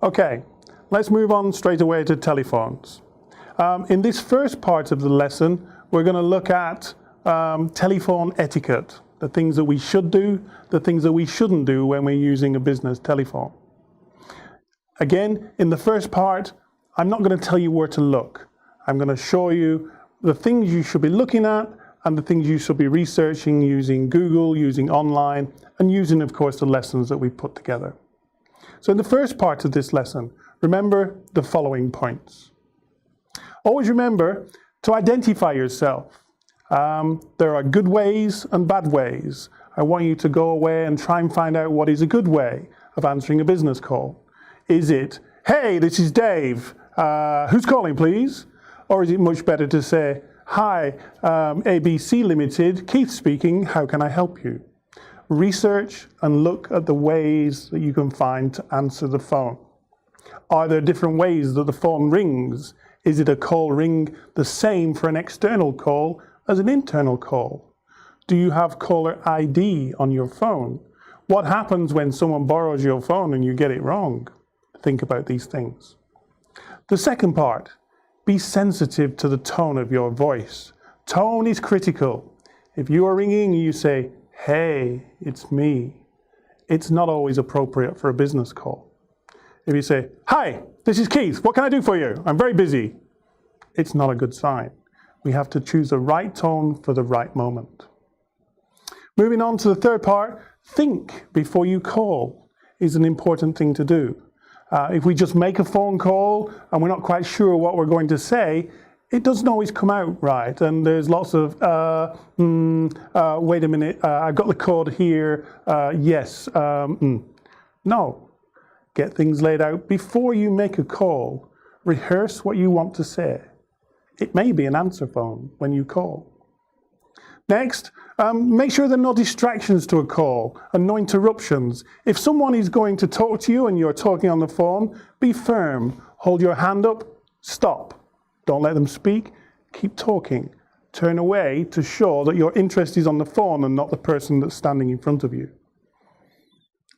Okay, let's move on straight away to telephones. In this first part of the lesson, we're going to look at telephone etiquette, the things that we should do, the things that we shouldn't do when we're using a business telephone. Again, in the first part, I'm not going to tell you where to look. I'm going to show you the things you should be looking at and the things you should be researching using Google, using online, and using, of course, the lessons that we put together. So in the first part of this lesson, remember the following points. Always remember to identify yourself. There are good ways and bad ways. I want you to go away and try and find out what is a good way of answering a business call. Is it, hey, this is Dave, who's calling please? Or is it much better to say, hi, ABC Limited, Keith speaking, how can I help you? Research and look at the ways that you can find to answer the phone. Are there different ways that the phone rings? Is it a call ring the same for an external call as an internal call? Do you have caller ID on your phone? What happens when someone borrows your phone and you get it wrong? Think about these things. The second part, be sensitive to the tone of your voice. Tone is critical. If you are ringing and you say, hey, it's me, it's not always appropriate for a business call. If you say, hi, this is Keith, what can I do for you? I'm very busy. It's not a good sign. We have to choose the right tone for the right moment. Moving on to the third part, think before you call is an important thing to do. If we just make a phone call and we're not quite sure what we're going to say, it doesn't always come out right. And there's lots of, wait a minute, I've got the code here, yes, No. Get things laid out before you make a call. Rehearse what you want to say. It may be an answer phone when you call. Next, make sure there are no distractions to a call and no interruptions. If someone is going to talk to you and you're talking on the phone, be firm. Hold your hand up, stop. Don't let them speak, keep talking. Turn away to show that your interest is on the phone and not the person that's standing in front of you.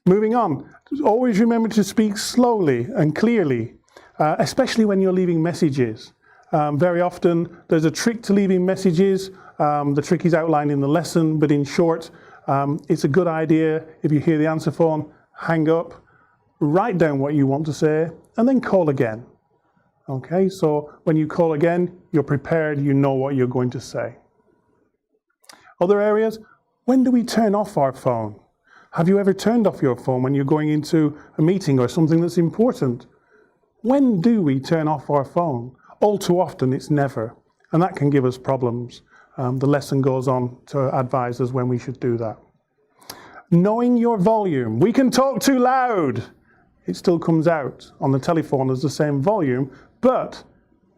Moving on, always remember to speak slowly and clearly, especially when you're leaving messages. Very often there's a trick to leaving messages. The trick is outlined in the lesson, but in short, it's a good idea if you hear the answer phone, hang up, write down what you want to say, and then call again. Okay, so when you call again, you're prepared, you know what you're going to say. Other areas, when do we turn off our phone? Have you ever turned off your phone when you're going into a meeting or something that's important? When do we turn off our phone? All too often, it's never, and that can give us problems. The lesson goes on to advise us when we should do that. Knowing your volume. We can talk too loud. It still comes out on the telephone as the same volume, but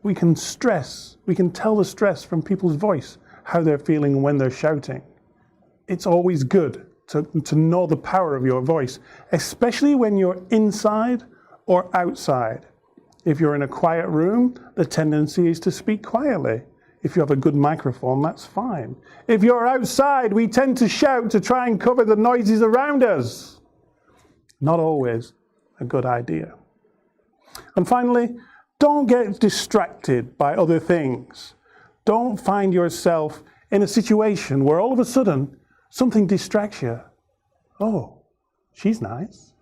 we can stress. We can tell the stress from people's voice, how they're feeling when they're shouting. It's always good to know the power of your voice, especially when you're inside or outside. If you're in a quiet room, the tendency is to speak quietly. If you have a good microphone, that's fine. If you're outside, we tend to shout to try and cover the noises around us. Not always a good idea. And finally, don't get distracted by other things. Don't find yourself in a situation where all of a sudden something distracts you. Oh, she's nice.